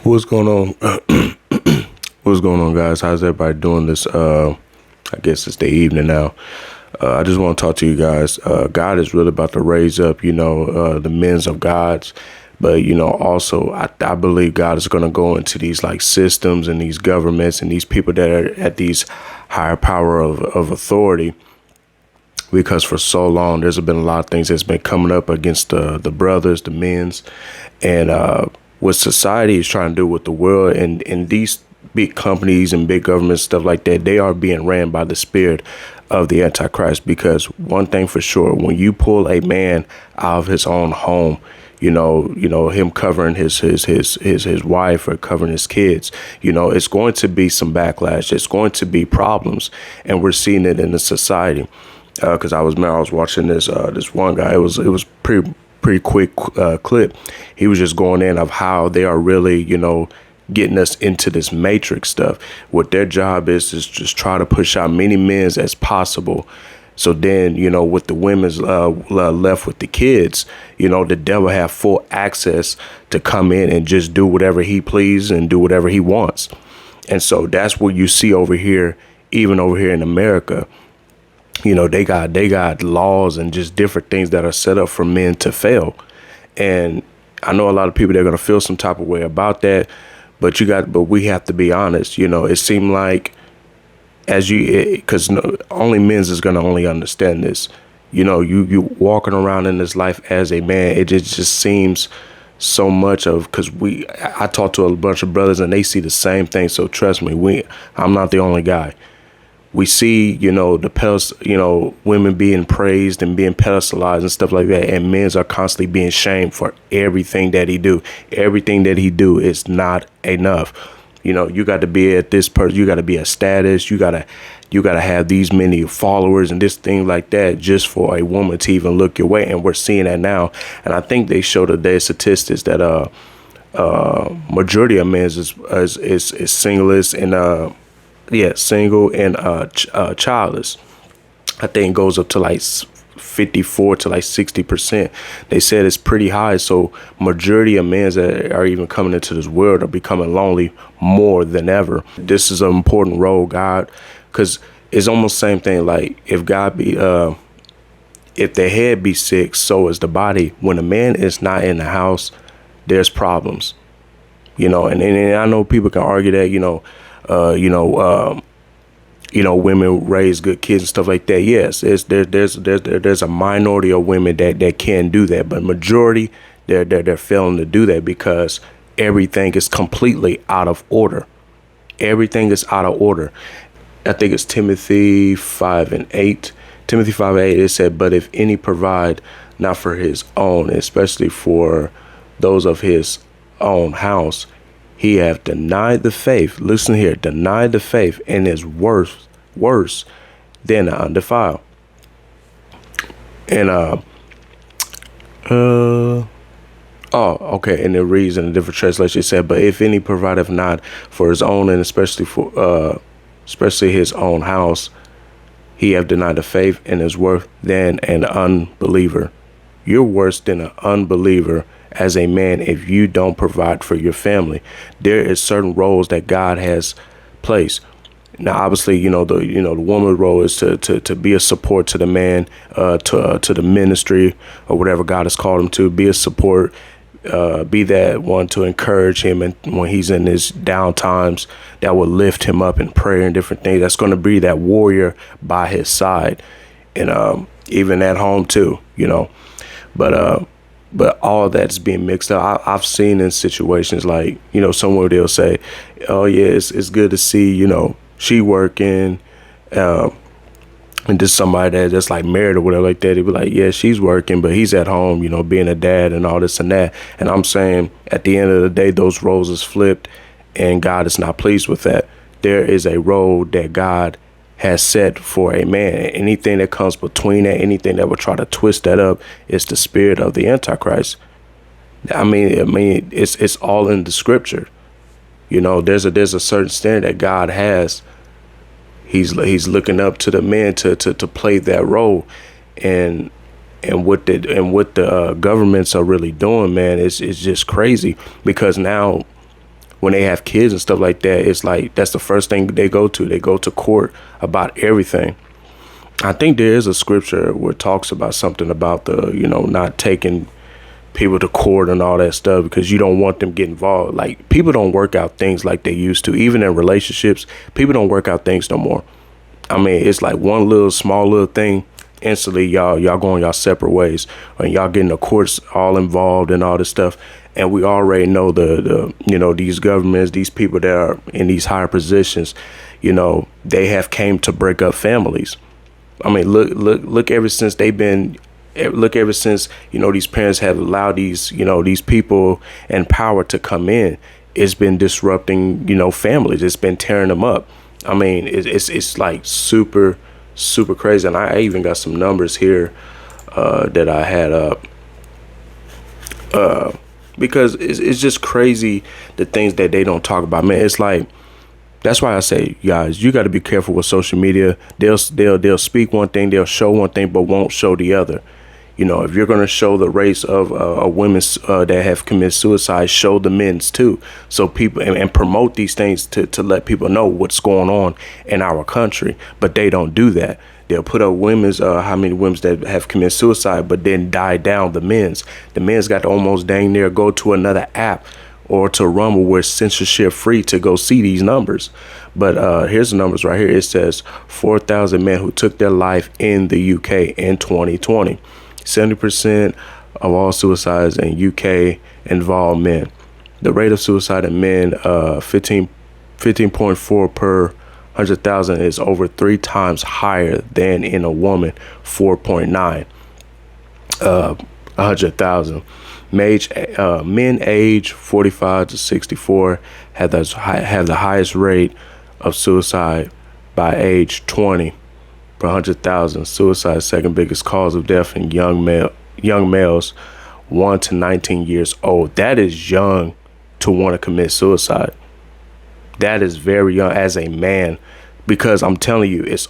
What's going on? What's going on, guys? How's everybody doing this? I guess it's the evening now. I just want to talk to you guys. God is really about to raise up, the men's of gods. But, also, I believe God is going to go into these like systems and these governments and these people that are at these higher power of authority. Because for so long, there's been a lot of things that's been coming up against the brothers, the men's, and what society is trying to do with the world and these big companies and big governments, stuff like that. They are being ran by the spirit of the Antichrist. Because one thing for sure, when you pull a man out of his own home, him covering his wife or covering his kids, it's going to be some backlash. It's going to be problems, and we're seeing it in the society. Because I was watching this one guy. It was pretty quick clip. He was just going in of how they are really getting us into this matrix stuff. What their job is just try to push out many men as possible. So then with the women's left with the kids, the devil have full access to come in and just do whatever he pleases and do whatever he wants. And so that's what you see over here, even over here in America. They got laws and just different things that are set up for men to fail. And I know a lot of people, they're going to feel some type of way about that. But we have to be honest. It seemed like because only men's is going to only understand this. You walking around in this life as a man, it just seems so much of, because I talk to a bunch of brothers and they see the same thing. So trust me, I'm not the only guy. We see, women being praised and being pedestalized and stuff like that. And men are constantly being shamed for everything that he do. Everything that he do is not enough. You got to be at this person. You got to be a status. You got to have these many followers and this thing like that just for a woman to even look your way. And we're seeing that now. And I think they show today statistics that majority of men is singleless and single and childless. I think it goes up to like 54 to like 60%. They said it's pretty high. So majority of men that are even coming into this world are becoming lonely more than ever. This is an important role, God, because it's almost the same thing. Like if God be, if the head be sick, so is the body. When a man is not in the house, there's problems. And I know people can argue that, women raise good kids and stuff like that. Yes, there's a minority of women that can do that, but majority they're failing to do that because everything is completely out of order. Everything is out of order. I think it's Timothy 5:8. Timothy 5:8. It said, "But if any provide not for his own, especially for those of his own house, he have denied the faith." Listen here, denied the faith, and is worse than the undefiled. And okay. And it reads in a different translation. It said, "But if any provideth not for his own, and especially his own house, he have denied the faith, and is worse than an unbeliever." You're worse than an unbeliever as a man if you don't provide for your family. There is certain roles that God has placed. Now, obviously, the woman's role is to be a support to the man, to the ministry or whatever God has called him to. Be a support, be that one to encourage him, and when he's in his down times, that will lift him up in prayer and different things. That's going to be that warrior by his side, and even at home too, But all of that's being mixed up. I've seen in situations like, somewhere they'll say, "Oh yeah, it's good to see, she working," and just somebody that's like married or whatever like that. They'd be like, "Yeah, she's working, but he's at home, being a dad and all this and that." And I'm saying at the end of the day, those roles is flipped, and God is not pleased with that. There is a role that God has set for a man. Anything that comes between that, anything that would try to twist that up, is the spirit of the Antichrist. I mean, it's all in the scripture. There's a certain standard that God has. He's looking up to the men to play that role, and what the governments are really doing, man, is just crazy. Because now when they have kids and stuff like that, it's like that's the first thing they go to. They go to court about everything. I think there is a scripture where it talks about something about the, not taking people to court and all that stuff because you don't want them get involved. Like, people don't work out things like they used to. Even in relationships, people don't work out things no more. I mean, it's like one little small little thing, instantly y'all going y'all separate ways, and y'all getting the courts all involved and all this stuff. And we already know the these governments, these people that are in these higher positions, they have came to break up families. I mean, look. Ever since these parents have allowed these people in power to come in, it's been disrupting families. It's been tearing them up. I mean, it's like super crazy. And I even got some numbers here that I had up because it's just crazy the things that they don't talk about. Man, it's like, that's why I say, guys, you got to be careful with social media. They'll speak one thing, they'll show one thing, but won't show the other. If you're going to show the race of women that have committed suicide, show the men's too. So people and promote these things to let people know what's going on in our country. But they don't do that. They'll put up women's how many women that have committed suicide, but then die down the men's. The men's got to almost dang near go to another app or to Rumble where it's censorship free to go see these numbers. But here's the numbers right here. It says 4,000 men who took their life in the UK in 2020. 70% of all suicides in UK involve men. The rate of suicide in men, 15.4 per 100,000, is over 3 times higher than in a woman, 4.9 100,000. Men age 45 to 64 have the highest rate of suicide by age 20 per 100,000. Suicide, second biggest cause of death in young males 1 to 19 years old. That is young to want to commit suicide. That is very young as a man. Because I'm telling you, it's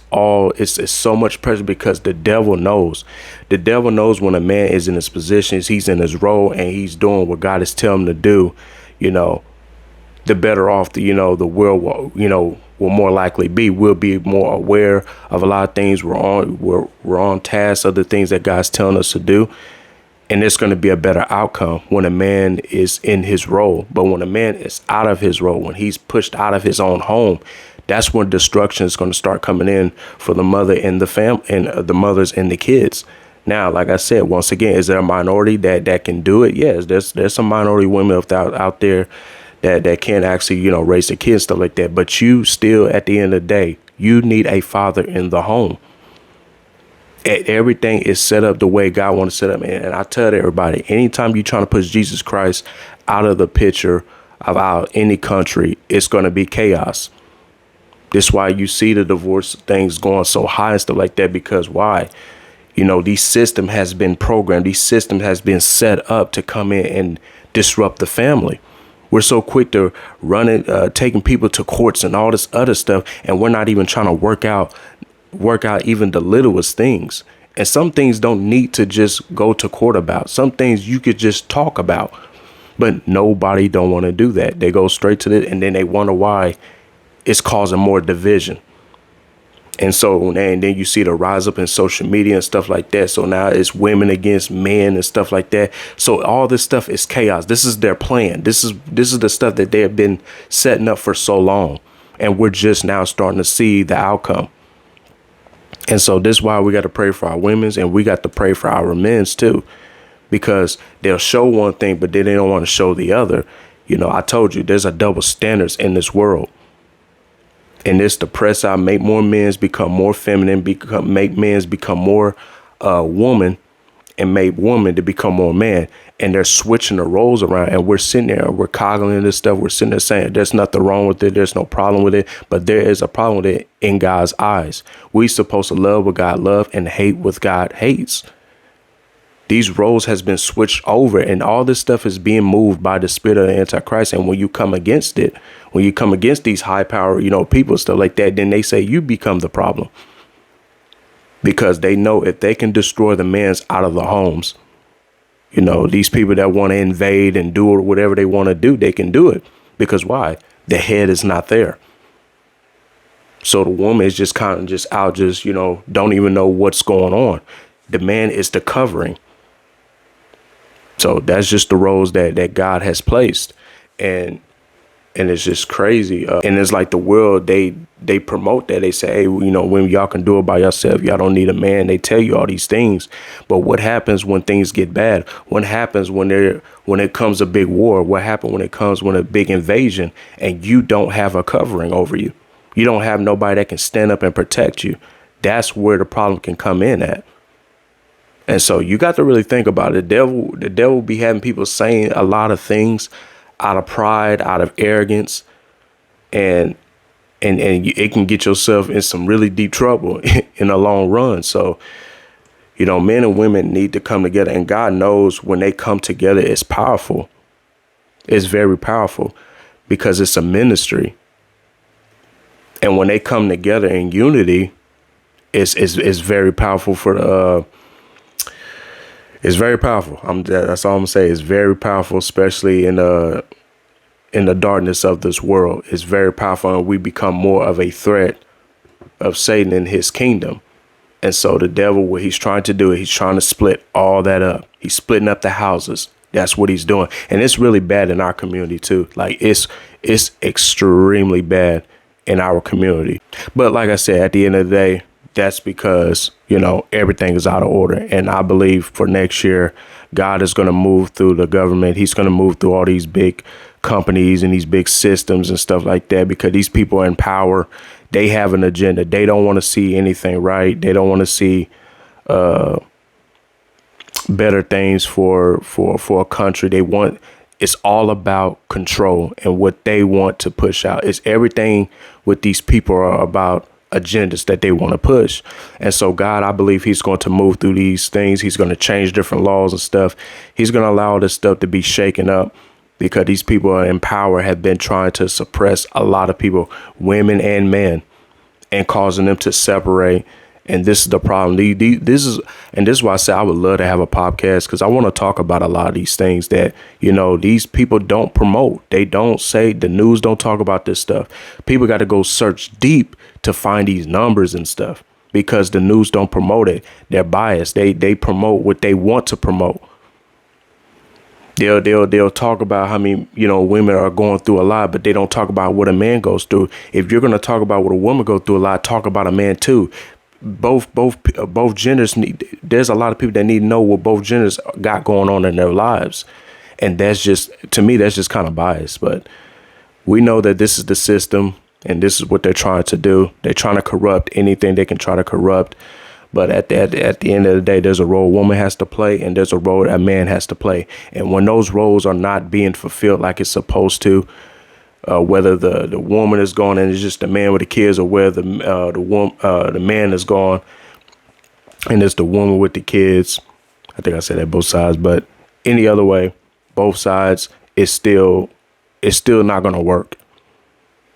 so much pressure because the devil knows. The devil knows when a man is in his positions, he's in his role, and he's doing what God is telling him to do, the better off the world will more likely be. We'll be more aware of a lot of things. We're on task of the things that God's telling us to do. And it's going to be a better outcome when a man is in his role. But when a man is out of his role, when he's pushed out of his own home, that's when destruction is going to start coming in for the mother and the family and the mothers and the kids. Now, like I said, once again, is there a minority that can do it? Yes, there's some minority women out there that can actually, raise their kids, stuff like that. But you still, at the end of the day, you need a father in the home. Everything is set up the way God wants to set up. And I tell everybody, anytime you're trying to push Jesus Christ out of the picture of any country, it's going to be chaos. That's why you see the divorce things going so high and stuff like that, because why? These system has been programmed. These system has been set up to come in and disrupt the family. We're so quick to run it, taking people to courts and all this other stuff. And we're not even trying to work out even the littlest things. And some things don't need to just go to court about. Some things you could just talk about. But nobody don't want to do that. They go straight to it, and then they wonder why it's causing more division. And so, and then you see the rise up in social media and stuff like that. So now it's women against men and stuff like that. So all this stuff is chaos. This is their plan. This is the stuff that they have been setting up for so long. And we're just now starting to see the outcome. And so this is why we got to pray for our women's, and we got to pray for our men's too, because they'll show one thing, but then they don't want to show the other. I told you there's a double standards in this world. And it's to press out, make more men become more feminine, make men become more woman, and make woman to become more man. And they're switching the roles around, and we're sitting there, we're coggling this stuff. We're sitting there saying there's nothing wrong with it. There's no problem with it. But there is a problem with it in God's eyes. We're supposed to love what God loves and hate what God hates. These roles has been switched over, and all this stuff is being moved by the spirit of the Antichrist. And when you come against it, when you come against these high power, people, stuff like that, then they say you become the problem. Because they know if they can destroy the man's out of the homes, these people that want to invade and do whatever they want to do, they can do it. Because why? The head is not there. So the woman is just kind of just out, just, don't even know what's going on. The man is the covering. So that's just the roles that God has placed. And it's just crazy. And it's like the world, they promote that. They say, hey, women, y'all can do it by yourself. Y'all don't need a man. They tell you all these things. But what happens when things get bad? What happens when it comes a big war? What happens when a big invasion and you don't have a covering over you? You don't have nobody that can stand up and protect you. That's where the problem can come in at. And so you got to really think about it. The devil be having people saying a lot of things out of pride, out of arrogance, and it can get yourself in some really deep trouble in the long run. So, men and women need to come together, and God knows when they come together, it's powerful. It's very powerful because it's a ministry. And when they come together in unity, it's very powerful it's very powerful. That's all I'm gonna say. It's very powerful, especially in the darkness of this world. It's very powerful, and we become more of a threat of Satan and his kingdom. And so the devil, what he's trying to do, he's trying to split all that up. He's splitting up the houses. That's what he's doing, and it's really bad in our community too. Like it's extremely bad in our community. But like I said, at the end of the day, that's because, everything is out of order. And I believe for next year, God is going to move through the government. He's going to move through all these big companies and these big systems and stuff like that, because these people are in power. They have an agenda. They don't want to see anything right. They don't want to see better things for a country. It's all about control and what they want to push out. It's everything with these people are about agendas that they want to push. And so God, I believe he's going to move through these things. He's going to change different laws and stuff. He's going to allow this stuff to be shaken up, because these people in power have been trying to suppress a lot of people, women and men, and causing them to separate. And this is the problem. This is why I say I would love to have a podcast, because I want to talk about a lot of these things that, these people don't promote. They don't say, the news don't talk about this stuff. People got to go search deep to find these numbers and stuff, because the news don't promote it. They're biased. They promote what they want to promote. They'll talk about how many, women are going through a lot, but they don't talk about what a man goes through. If you're going to talk about what a woman goes through a lot, talk about a man too. Both genders there's a lot of people that need to know what both genders got going on in their lives. And that's just, to me, that's just kind of biased. But we know that this is the system, and this is what they're trying to do. They're trying to corrupt anything they can try to corrupt. But at the end of the day, there's a role a woman has to play, and there's a role a man has to play. And when those roles are not being fulfilled like it's supposed to, whether the woman is gone and it's just the man with the kids, or where the man is gone and it's the woman with the kids. I think I said that both sides, but any other way, both sides, it's still not going to work.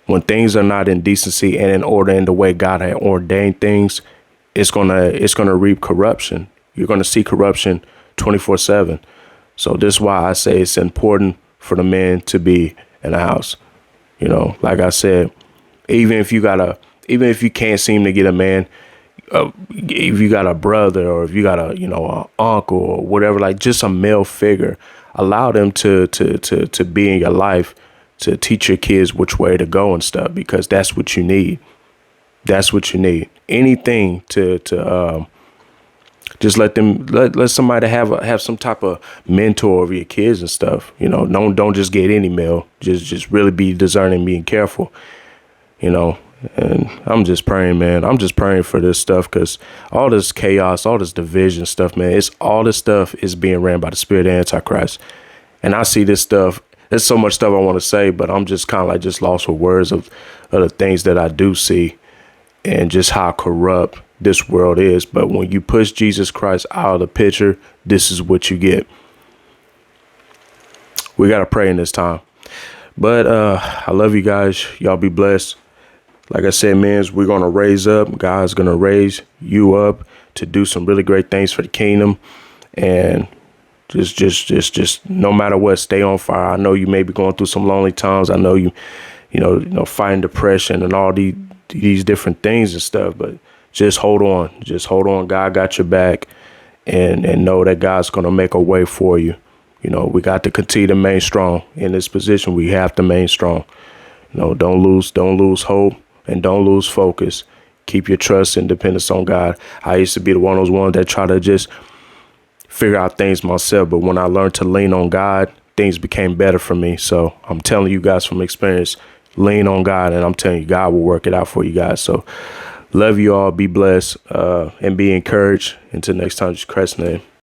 When things are not in decency and in order in the way God had ordained things, it's gonna reap corruption. You're gonna see corruption 24/7. So this is why I say it's important for the men to be in the house. Like I said, even if you can't seem to get a man, if you got a brother, or if you got an uncle or whatever, like just a male figure, allow them to be in your life, to teach your kids which way to go and stuff, because that's what you need. That's what you need. Anything to just let somebody have some type of mentor over your kids and stuff. Don't just get any male. Just really be discerning, being careful. And I'm just praying, man. I'm just praying for this stuff, because all this chaos, all this division stuff, man, all this stuff is being ran by the spirit of Antichrist. And I see this stuff. There's so much stuff I want to say, but I'm just kind of like just lost for words of the things that I do see, and just how corrupt this world is. But when you push Jesus Christ out of the picture, this is what you get. We got to pray in this time. But I love you guys. Y'all be blessed. Like I said, man, we're going to raise up. God's going to raise you up to do some really great things for the kingdom. And Just no matter what, stay on fire. I know you may be going through some lonely times. I know you know, fighting depression and all these different things and stuff, but just hold on. Just hold on. God got your back, and know that God's going to make a way for you. You know, we got to continue to remain strong in this position. We have to remain strong. You know, don't lose hope, and don't lose focus. Keep your trust and dependence on God. I used to be one of those ones that try to just figure out things myself. But when I learned to lean on God, things became better for me. So I'm telling you guys from experience, lean on God, and I'm telling you, God will work it out for you guys. So love you all. Be blessed and be encouraged. Until next time, just Christ's name.